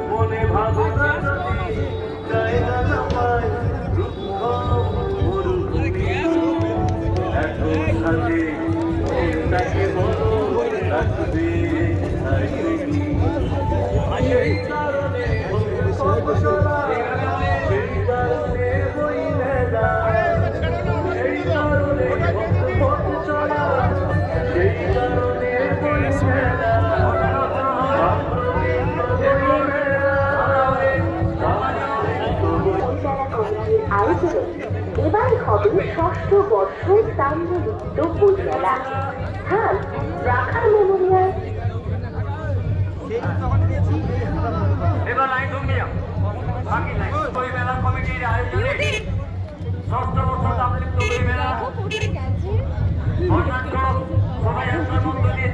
মনে ভাবনা জায়গা না পায় এখন সাথে তাকে বলো রাখবে সেই কারণে সেই কারণে বই মেলা সেই কারণে পথ চলা সেই কারণে বই মেলা আয়োজনে এবার হবে ষষ্ঠ বর্ষ তাম্রলিপ্ত বইমেলা। স্থান রাখাল মেমোরিয়াল। এবার বাকি নাই বই মেলা কমিটির আয়োজনে ষষ্ঠ বর্ষ তাম্রলিপ্ত বই মেলা সবাই একজন মন্দ দিয়ে